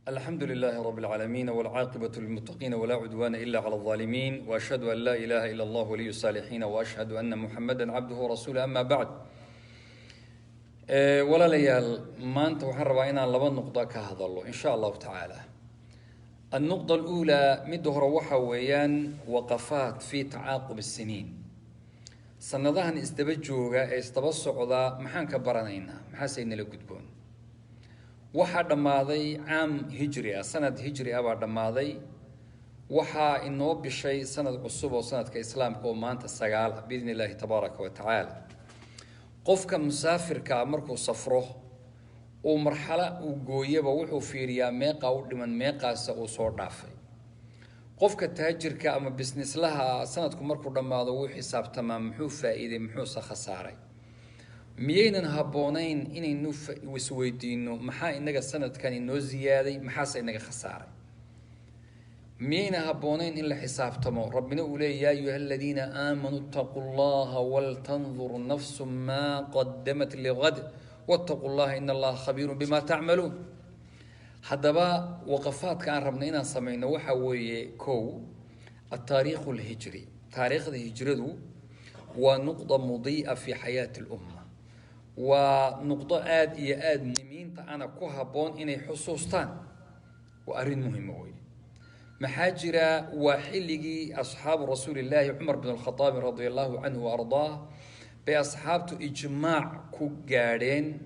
الحمد لله رب العالمين والعاقبة للمتقين ولا عدوان إلا على الظالمين وأشهد أن لا إله إلا الله ولي الصالحين وأشهد أن محمدا عبده ورسوله أما بعد ولا ليال ما أنت وحرب إنا لبا نقطة كهذا الله إن شاء الله تعالى. النقطة الأولى مده روحة ويان وقفات في تعاقب السنين سنضاهن استبجوغا استبصع ذا محان كبرانينا محاسين لقدبون waxaa dhammaaday caam hijri ah sanad hijri ah baa dhammaaday waxaa inoo bishay sanad cusub oo sanadka islaamka oo maanta 9 biidni illaahi tabaaraka wa tacaala qofka musaafirka markuu safro oo marxala uu gooyaba wuxuu fiiriyaa meeqa u dhiman meeqaasa uu soo dhaafay qofka taajirka ama businesslaha sanadku markuu dhammaado wuu xisaabtamaa muxuu faa'iiday muxuu khasaaray miyaynan habboonayn inaynu isweydiino maxaa inaga sanadkan inoo ziyaaday maxaase inaga khasaaray miyayna habboonayn in la xisaabtamo rabbina uu leeyahay yaa ayuha aladiina aamanuu ittaquu llaha waltandur nafsu maa qaddamat ligad wattaquu llaha ina allaha khabiirun bima tacmaluun haddaba waqafaadka aan rabna inaan samayno waxaa weeye kow ataariikhu alhijri taariikhda hijradu waa nuqda mudii'a fi xayaati lumma ونقطة آد إيا آد مهمين أنا كوها بون إني حصوصتان وأرين مهمة وي محاجرة وحلقي أصحاب رسول الله عمر بن الخطاب رضي الله عنه وأرضاه بأصحابته إجماع كوغارين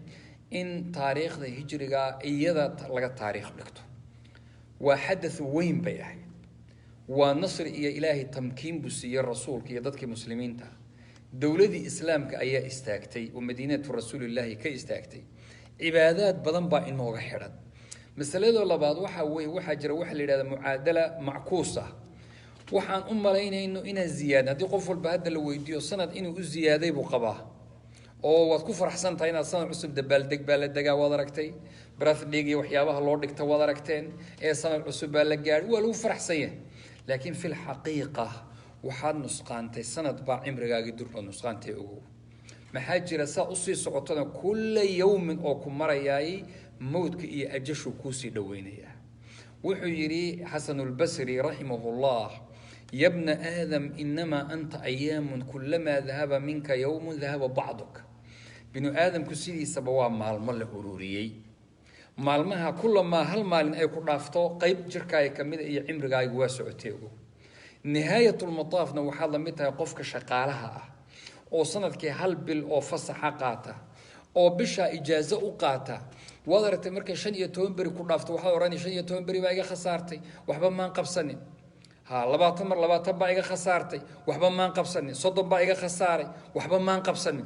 إن تاريخ ذا هجرقا إيضا لغا تاريخ لكتو وحدث وين بيحي ونصر إيا إلهي تمكين بسير الرسول كي يددك مسلمين تا دولة إسلام كأي استاكتي ومدينة رسول الله كي استاكتي عبادات بدن با إنه غحرد مثلا الله بعض وحا جرى وحا لهذا معادلة معكوسة وحان لينا إنه إنا زيادة دي قفل بهذا اللي ويديو سند إنه الزيادة بقباه أو واتكفر حسن تاينا سنة عصب دبال دق بالدقا وضركتي براث ديقي وحيابها اللور دقتا وضركتين إيه سنة عصب بالدقا ولو فرح سيه لكن في الحقيقة waxaad nusqaantay sanad baa cimrigaaga durba nusqaantay ugu maxaa jira saa u sii socotana kulla yawmin oo ku marayay mawdka iyo ajashu ku sii dhaweynaya wuxuu yiri Hasan al-Basri rahimahullah yabna aadam inma anta ayyamun kullama dhahaba minka yawmun dhahaba ba'duk binu aadam ku sidiisaba waa maalmo la ururiyay maalmaha kullama hal maalin ay ku dhaafto qayb jirkaaga kamid iyo cimrigaaga waa socotay ugu نهاية المطاف نوحال لمتها قفك شقالها أو سنة كي هل بال أو فصح قاتا أو بشا إجازة قاتا وضرت مركز شن يتومبري كل نافت وحال وراني شن يتومبري بايقا خسارتي وحبا ما نقبسني ها لبات بايقا خسارتي وحبا ما نقبسني صدب بايقا خساري وحبا ما نقبسني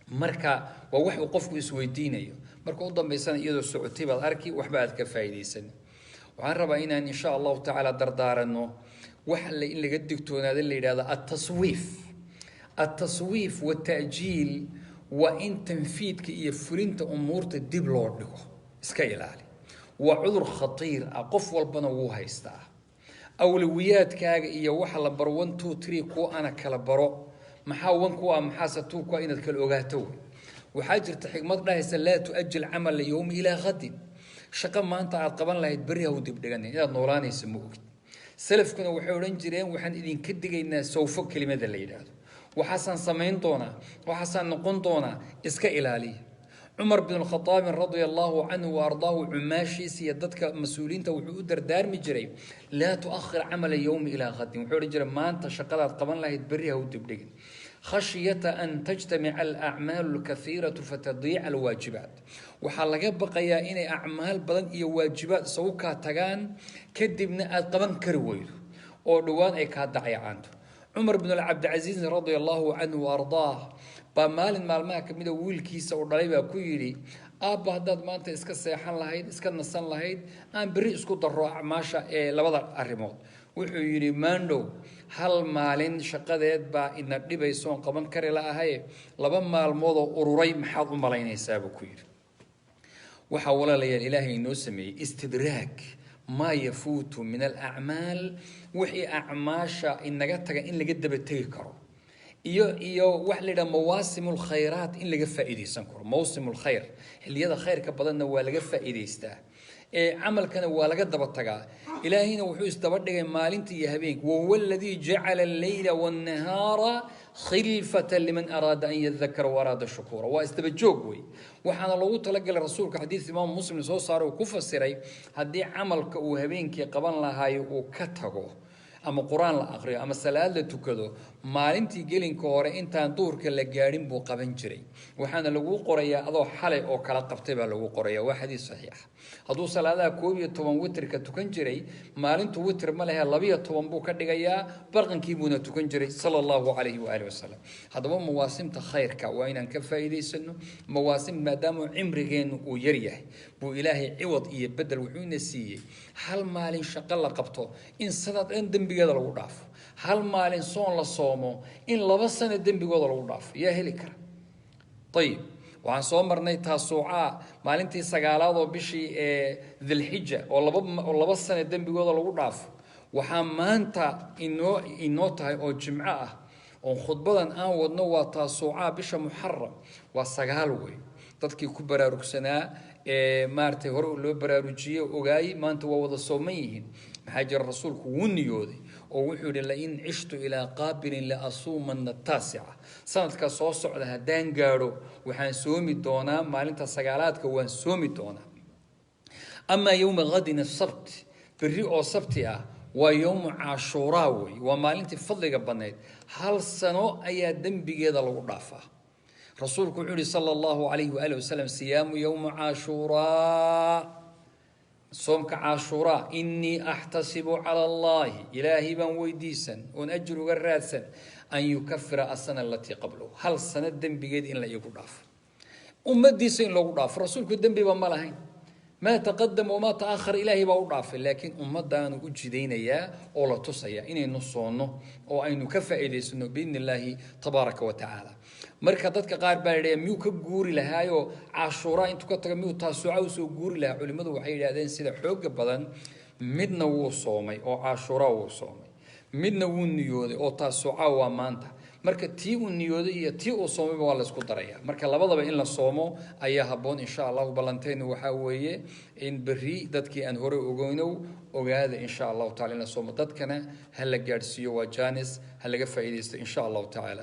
مركا ووحي وقفك اسويدينيو مركا قدام بيسان إيدو السعودي بالأركي وحبا أذكر فايدي سنة وعن ربعينا إن شاء الله تعالى دردار أنه وحل إن لقدكتونا ذا اللي هذا التصويف والتأجيل وإن تنفيذك يفرنت أمور تدب لوردكو اسكايل علي وعذر خطير أقف والبنوها يستا أولويات كاغ إيا وحل بر 1 2 3 كو أنا كلا برو محاون كو محاسة تو كو إنك الأوغاتو وحاجر تحكمت الله لا تؤجل عمل اليوم إلى غد شقا ما أنت عقبان لا يتبريها ودب دغني إذا نوراني يسموك سلف كنا وحورن جيرين وحن إذن كدغينا سوف كلمة لا يراهدو وحسن سمين دونا وحسن نقون دونا اسكا إلالي عمر بن الخطاب رضي الله عنه وأرضاه عماشي سيادتك مسؤولين توحو دردار مجري لا تؤخر عمل اليوم إلى غد وحورن جيرين ما أنت شقلات قبان لا يتبريها ودب دغني خشية أن تجتمع الأعمال الكثيرة فتضيع الواجبات وحال بقيا إن أعمال بدن إيه واجبات سوكا تغان كدبنا قبن كرويد أو دوان أي كادعي عنده عمر بن العبد العزيز رضي الله عنه وأرضاه بمال مالما كميدا ويل كيسا ودليبا كويري أبا هداد ما أنت إسكا سيحان لهيد إسكا نسان لهيد أن بري إسكو درو عماشا لبضا الريموت wuxuu yiri maandhow hal maalin shaqadeed baa ina dhibayso qaban kari laahay laba maalmood oo ururay maxaad u malaynaysaa buu ku yiri waxa walaalayaal ilaahay inoo sameeyay istidraak ma yafuutu min al-a'mal wixii a'maasha inaga taga in laga daba tagi karo iyo wax la yidhaha mawaasimul khayraat in laga faa'iidaysan karo mawsimul khayr xilliyada khayrka badanna waa laga faa'iidaystaa camalkana waa laga daba tagaa ilaahayna wuxuu isdaba dhigay maalinta iyo habeenka wahuwa alladii jacala alleyla wannahaara khilfatan liman araada an yadakara waraada shukura waa isdaba joog wey waxaana loogu talagalay rasuulka xadiis imaam muslim soo saaray uu ku fasiray haddii camalka uu habeenkii qaban lahaayo uu ka tago ama quraan la aqriyo ama salaad la tukado maalintii gelinka hore intaan duhurka la gaadhin buu qaban jiray waxaana lagu qorayaa adoo xalay oo kala qabtay baa lagu qorayaa waa xadiis saxiix hadduu salaadaha 11 witrka tukan jiray maalintu witr ma laha 12 buu ka dhigayaa barqankii buuna tukan jiray sallallahu alayhi wa alihi wasallam hadaba mawaasimta khayrka waa inaan ka faa'iideysano mawaasim maadaama cimrigeenu uu yar yahay buu ilaahay ciwad iyo bedel wuxuuna siiyay hal maalin shaqo la qabto in sanad dembigeeda lagu dhaafo hal maalin soon la soomo in 2 sano dembigooda lagu dhaafo yaa heli kara طيب waxaan soo marnay taasuuca maalintii sagaalaad oo bishii dhulhijja oo laba sano dembigooda lagu dhaafo waxaa maanta inoo tahay oo jimco ah oo khudbadan aan wadno waa taasuuca bisha muharram waa 9 way dadkii ku baraarugsanaa maartay hore loo baraarujiyay ogaay maanta waa wada sooman yihiin maxaa jira rasuulku wuu niyooday oo wuxuu yiri la in ishtu ila qaabilin la asuumanna taasica sanadka soo socda hadaan gaaro waxaan soomi doonaa maalinta sagaalaadka waan soomi doonaa ama yawma ghadin as-sabt bari oo sabti ah waa yawm ashura way waa maalintii fadliga badneed hal sano ayaa dambigeeda lagu dhaafaa rasuulku wuxuu yiri sallallahu alayhi wa alihi wasallam siyaamu yawm ashura صومك عاشوراء إني أحتسب على الله إلهي بان ويديسا ونأجر غراسا أن يكفر السنة التي قبله هل سنة الدم بجد إن لا يكون ضعف أمديسا إن لا ضعف رسولك الدم بمالهين ما تقدم وما تأخر إلهي بضعف لكن أمدان أجدين يا أولا تصيا إني نصونه أو أن يكفى إليسنه بإذن الله تبارك وتعالى marka dadka qaar baa yiraahday miyuu ka guuri lahaayo Ashura intu ka taga miyuu taasuuca soo guuri lahaa culimadu waxay yiraahdeen sida xoog badan midna wuu soomay oo Ashura wuu soomay midna wuu niyooday oo taasuuca waa maanta marka tii uu niyooday iyo tii uu soomay waa la isku daraya marka labadaba in la soomo ayaa haboon insha Allah balanteenu waxa weeye in bari dadkii aan hore ogeynow ogaada insha Allah taala in la soomo dadkana hal la gaarsiiyo waa jaanis hal laga faa'iideysto insha Allah taala